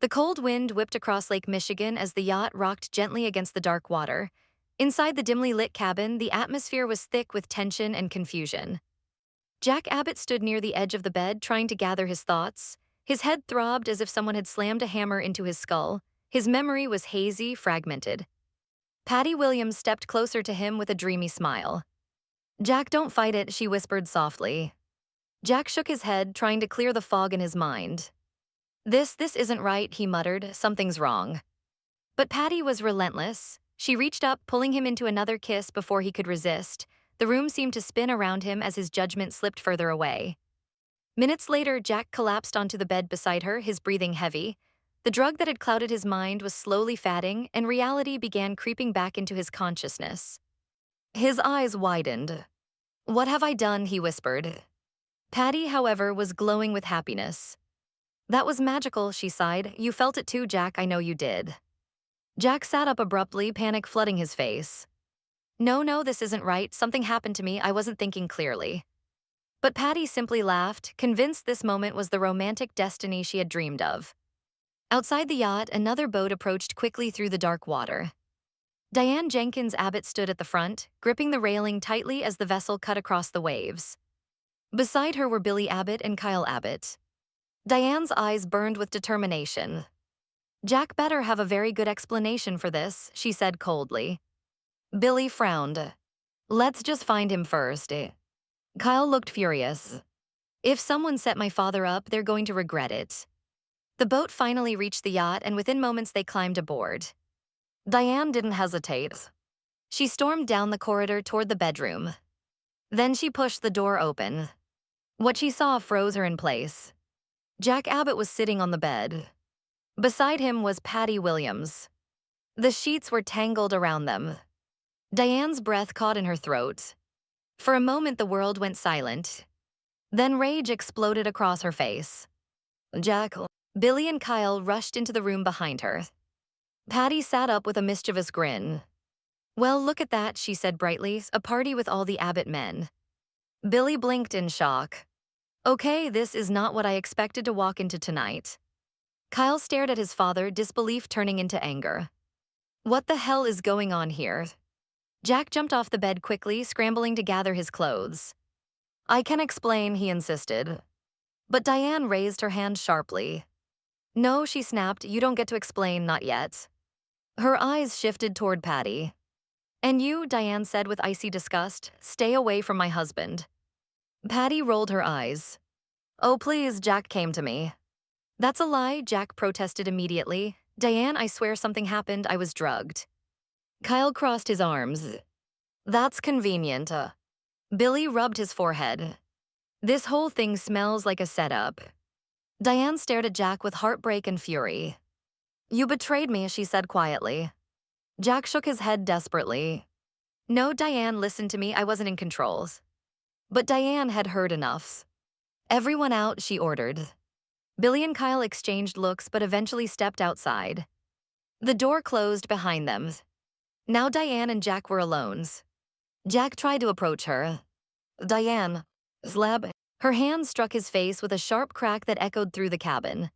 The cold wind whipped across Lake Michigan as the yacht rocked gently against the dark water. Inside the dimly lit cabin, the atmosphere was thick with tension and confusion. Jack Abbott stood near the edge of the bed, trying to gather his thoughts. His head throbbed as if someone had slammed a hammer into his skull. His memory was hazy, fragmented. Patty Williams stepped closer to him with a dreamy smile. "Jack, don't fight it," she whispered softly. Jack shook his head, trying to clear the fog in his mind. This isn't right," he muttered. "Something's wrong." But Patty was relentless. She reached up, pulling him into another kiss before he could resist. The room seemed to spin around him as his judgment slipped further away. Minutes later, Jack collapsed onto the bed beside her, his breathing heavy. The drug that had clouded his mind was slowly fading, and reality began creeping back into his consciousness. His eyes widened. "What have I done?" he whispered. Patty, however, was glowing with happiness. "That was magical," she sighed. "You felt it too, Jack. I know you did." Jack sat up abruptly, panic flooding his face. No, this isn't right. Something happened to me. I wasn't thinking clearly." But Patty simply laughed, convinced this moment was the romantic destiny she had dreamed of. Outside the yacht, another boat approached quickly through the dark water. Diane Jenkins Abbott stood at the front, gripping the railing tightly as the vessel cut across the waves. Beside her were Billy Abbott and Kyle Abbott. Diane's eyes burned with determination. "Jack better have a very good explanation for this," she said coldly. Billy frowned. "Let's just find him first." Kyle looked furious. "If someone set my father up, they're going to regret it." The boat finally reached the yacht, and within moments they climbed aboard. Diane didn't hesitate. She stormed down the corridor toward the bedroom. Then she pushed the door open. What she saw froze her in place. Jack Abbott was sitting on the bed. Beside him was Patty Williams. The sheets were tangled around them. Diane's breath caught in her throat. For a moment, the world went silent. Then rage exploded across her face. "Jack." Billy and Kyle rushed into the room behind her. Patty sat up with a mischievous grin. "Well, look at that," she said brightly. "A party with all the Abbott men." Billy blinked in shock. "Okay, this is not what I expected to walk into tonight." Kyle stared at his father, disbelief turning into anger. "What the hell is going on here?" Jack jumped off the bed quickly, scrambling to gather his clothes. "I can explain," he insisted. But Diane raised her hand sharply. "No," she snapped, "you don't get to explain, not yet." Her eyes shifted toward Patty. "And you," Diane said with icy disgust, "stay away from my husband." Patty rolled her eyes. "Oh, please," Jack came to me. "That's a lie," Jack protested immediately. "Diane, I swear something happened. I was drugged." Kyle crossed his arms. "That's convenient." Billy rubbed his forehead. "This whole thing smells like a setup." Diane stared at Jack with heartbreak and fury. "You betrayed me," she said quietly. Jack shook his head desperately. "No, Diane, listen to me. I wasn't in control." But Diane had heard enough. "Everyone out," she ordered. Billy and Kyle exchanged looks but eventually stepped outside. The door closed behind them. Now Diane and Jack were alone. Jack tried to approach her. "Diane." Slab. Her hand struck his face with a sharp crack that echoed through the cabin.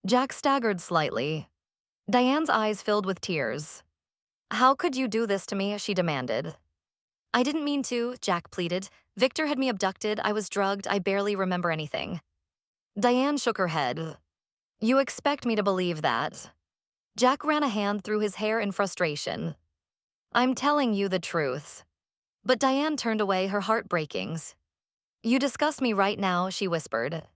Jack staggered slightly. Diane's eyes filled with tears. "How could you do this to me?" she demanded. "I didn't mean to," Jack pleaded. "Victor had me abducted. I was drugged. I barely remember anything." Diane shook her head. "You expect me to believe that?" Jack ran a hand through his hair in frustration. "I'm telling you the truth." But Diane turned away, her heart breaking. "You disgust me right now," she whispered.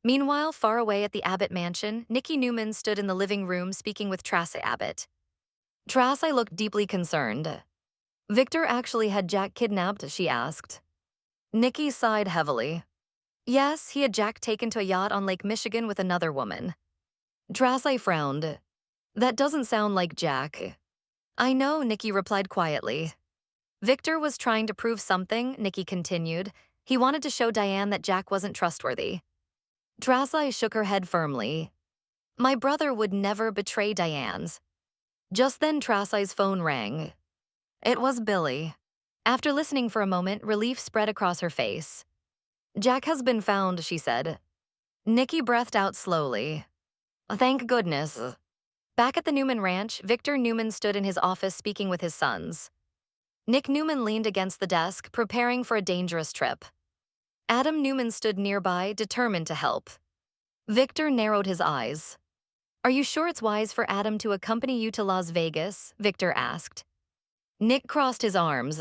Meanwhile, far away at the Abbott mansion, Nikki Newman stood in the living room speaking with Tracy Abbott. Tracy looked deeply concerned. "Victor actually had Jack kidnapped?" she asked. Nikki sighed heavily. "Yes, he had Jack taken to a yacht on Lake Michigan with another woman." Tracy frowned. "That doesn't sound like Jack." "I know," Nikki replied quietly. "Victor was trying to prove something," Nikki continued. "He wanted to show Diane that Jack wasn't trustworthy." Tracy shook her head firmly. "My brother would never betray Diane's." Just then Tracy's phone rang. It was Billy. After listening for a moment, relief spread across her face. "Jack has been found," she said. Nikki breathed out slowly. Thank goodness. Back at the Newman ranch, Victor Newman stood in his office speaking with his sons. Nick Newman leaned against the desk, preparing for a dangerous trip. Adam Newman stood nearby, determined to help. Victor narrowed his eyes. Are you sure it's wise for Adam to accompany you to Las Vegas? Victor asked. Nick crossed his arms.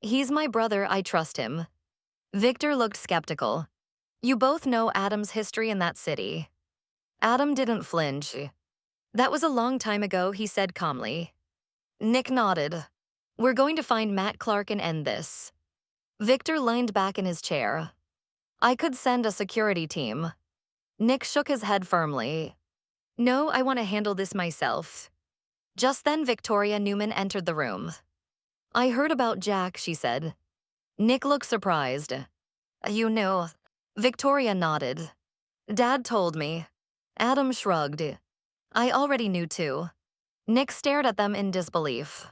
He's my brother, I trust him. Victor looked skeptical. You both know Adam's history in that city. Adam didn't flinch. That was a long time ago, he said calmly. Nick nodded. We're going to find Matt Clark and end this. Victor leaned back in his chair. I could send a security team. Nick shook his head firmly. No, I want to handle this myself. Just then Victoria Newman entered the room. I heard about Jack, she said. Nick looked surprised. You knew. Victoria nodded. Dad told me. Adam shrugged. I already knew too. Nick stared at them in disbelief.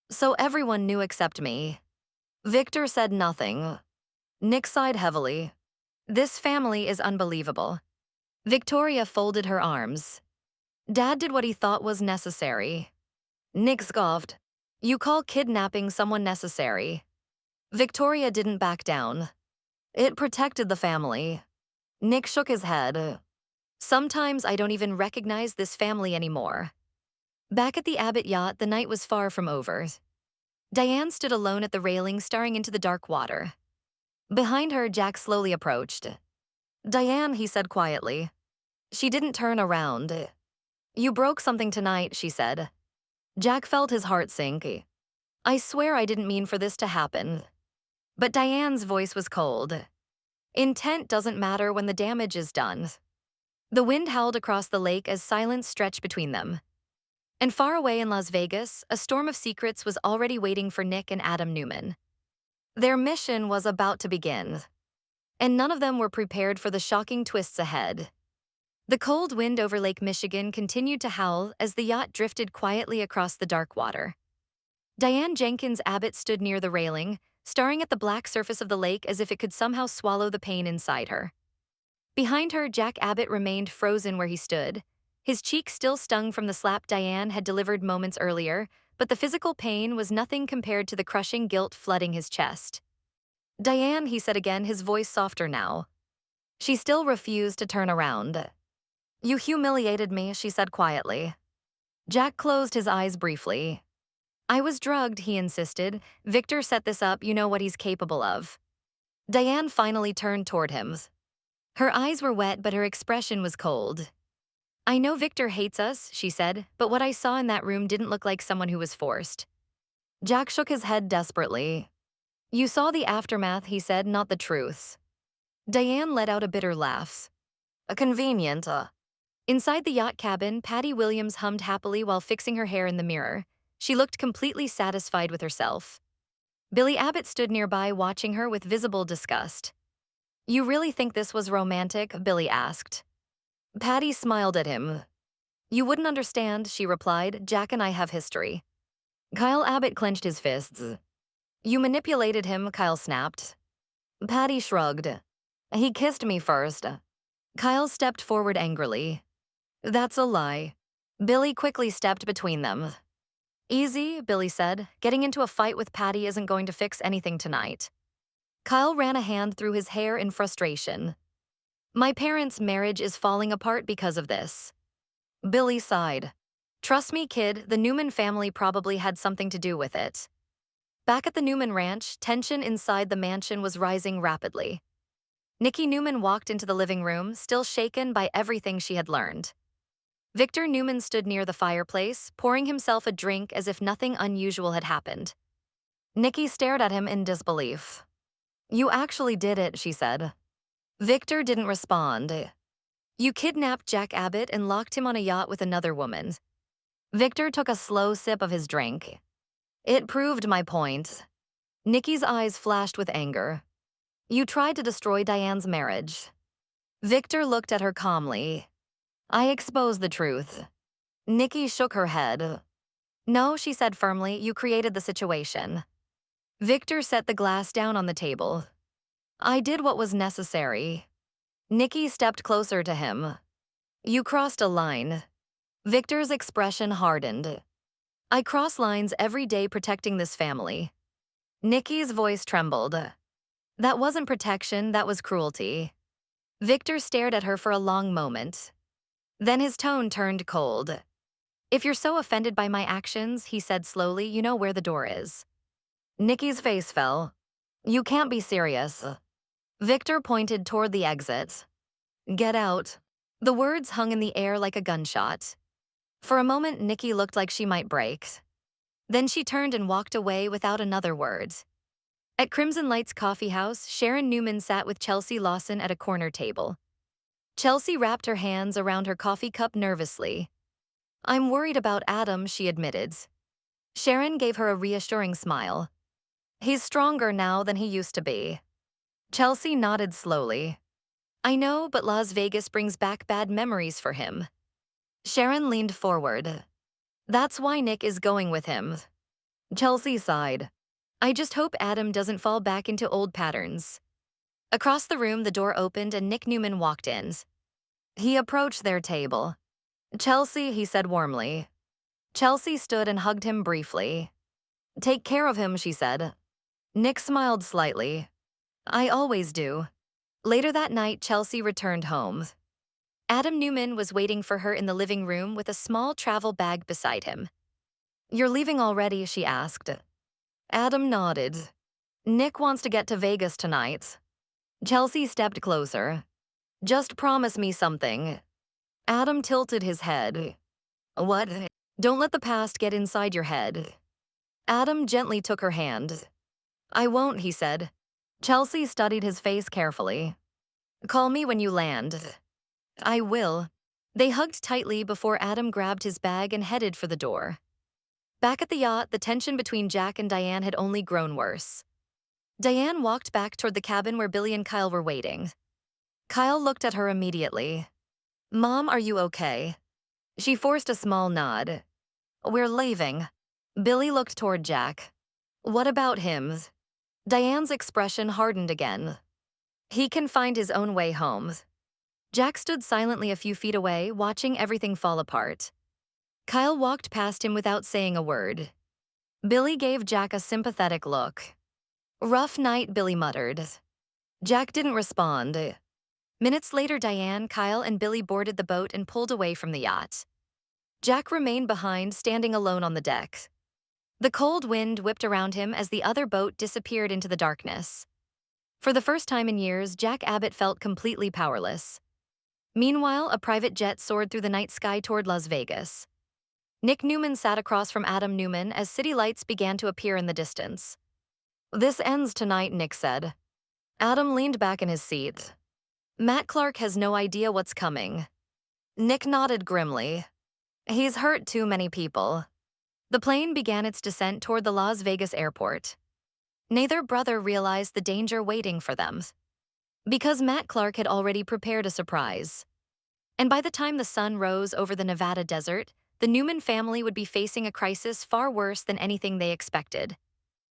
So everyone knew except me. Victor said nothing. Nick sighed heavily. This family is unbelievable. Victoria folded her arms. Dad did what he thought was necessary. Nick scoffed. You call kidnapping someone necessary? Victoria didn't back down. It protected the family. Nick shook his head. Sometimes I don't even recognize this family anymore. Back at the Abbott yacht, the night was far from over. Diane stood alone at the railing, staring into the dark water. Behind her, Jack slowly approached. Diane, he said quietly. She didn't turn around. You broke something tonight, she said. Jack felt his heart sink. I swear I didn't mean for this to happen. But Diane's voice was cold. Intent doesn't matter when the damage is done. The wind howled across the lake as silence stretched between them. And far away in Las Vegas, a storm of secrets was already waiting for Nick and Adam Newman. Their mission was about to begin. And none of them were prepared for the shocking twists ahead. The cold wind over Lake Michigan continued to howl as the yacht drifted quietly across the dark water. Diane Jenkins Abbott stood near the railing, staring at the black surface of the lake as if it could somehow swallow the pain inside her. Behind her, Jack Abbott remained frozen where he stood. His cheek still stung from the slap Diane had delivered moments earlier, but the physical pain was nothing compared to the crushing guilt flooding his chest. Diane, he said again, his voice softer now. She still refused to turn around. You humiliated me, she said quietly. Jack closed his eyes briefly. I was drugged, he insisted. Victor set this up, you know what he's capable of. Diane finally turned toward him. Her eyes were wet, but her expression was cold. I know Victor hates us, she said, but what I saw in that room didn't look like someone who was forced. Jack shook his head desperately. You saw the aftermath, he said, not the truths. Diane let out a bitter laugh. A convenient. Inside the yacht cabin, Patty Williams hummed happily while fixing her hair in the mirror. She looked completely satisfied with herself. Billy Abbott stood nearby, watching her with visible disgust. You really think this was romantic? Billy asked. Patty smiled at him. You wouldn't understand, she replied. Jack and I have history. Kyle Abbott clenched his fists. You manipulated him, Kyle snapped. Patty shrugged. He kissed me first. Kyle stepped forward angrily. That's a lie. Billy quickly stepped between them. Easy, Billy said. Getting into a fight with Patty isn't going to fix anything tonight. Kyle ran a hand through his hair in frustration. My parents' marriage is falling apart because of this. Billy sighed. Trust me, kid, the Newman family probably had something to do with it. Back at the Newman ranch, tension inside the mansion was rising rapidly. Nikki Newman walked into the living room, still shaken by everything she had learned. Victor Newman stood near the fireplace, pouring himself a drink as if nothing unusual had happened. Nikki stared at him in disbelief. You actually did it, she said. Victor didn't respond. You kidnapped Jack Abbott and locked him on a yacht with another woman. Victor took a slow sip of his drink. It proved my point. Nikki's eyes flashed with anger. You tried to destroy Diane's marriage. Victor looked at her calmly. I exposed the truth. Nikki shook her head. No, she said firmly, you created the situation. Victor set the glass down on the table. I did what was necessary. Nikki stepped closer to him. You crossed a line. Victor's expression hardened. I cross lines every day protecting this family. Nikki's voice trembled. That wasn't protection, that was cruelty. Victor stared at her for a long moment. Then his tone turned cold. If you're so offended by my actions, he said slowly, you know where the door is. Nikki's face fell. You can't be serious. Victor pointed toward the exit. Get out. The words hung in the air like a gunshot. For a moment, Nikki looked like she might break. Then she turned and walked away without another word. At Crimson Light's coffee house, Sharon Newman sat with Chelsea Lawson at a corner table. Chelsea wrapped her hands around her coffee cup nervously. I'm worried about Adam, she admitted. Sharon gave her a reassuring smile. He's stronger now than he used to be. Chelsea nodded slowly. I know, but Las Vegas brings back bad memories for him. Sharon leaned forward. That's why Nick is going with him. Chelsea sighed. I just hope Adam doesn't fall back into old patterns. Across the room, the door opened and Nick Newman walked in. He approached their table. Chelsea, he said warmly. Chelsea stood and hugged him briefly. Take care of him, she said. Nick smiled slightly. I always do. Later that night, Chelsea returned home. Adam Newman was waiting for her in the living room with a small travel bag beside him. You're leaving already, she asked. Adam nodded. Nick wants to get to Vegas tonight. Chelsea stepped closer. Just promise me something. Adam tilted his head. What? Don't let the past get inside your head. Adam gently took her hand. I won't, he said. Chelsea studied his face carefully. Call me when you land. I will. They hugged tightly before Adam grabbed his bag and headed for the door. Back at the yacht, the tension between Jack and Diane had only grown worse. Diane walked back toward the cabin where Billy and Kyle were waiting. Kyle looked at her immediately. Mom, are you okay? She forced a small nod. We're leaving. Billy looked toward Jack. What about him? Diane's expression hardened again. He can find his own way home. Jack stood silently a few feet away, watching everything fall apart. Kyle walked past him without saying a word. Billy gave Jack a sympathetic look. Rough night, Billy muttered. Jack didn't respond. Minutes later, Diane, Kyle, and Billy boarded the boat and pulled away from the yacht. Jack remained behind, standing alone on the deck. The cold wind whipped around him as the other boat disappeared into the darkness. For the first time in years, Jack Abbott felt completely powerless. Meanwhile, a private jet soared through the night sky toward Las Vegas. Nick Newman sat across from Adam Newman as city lights began to appear in the distance. This ends tonight, Nick said. Adam leaned back in his seat. Matt Clark has no idea what's coming. Nick nodded grimly. He's hurt too many people. The plane began its descent toward the Las Vegas airport. Neither brother realized the danger waiting for them, because Matt Clark had already prepared a surprise. And by the time the sun rose over the Nevada desert, the Newman family would be facing a crisis far worse than anything they expected.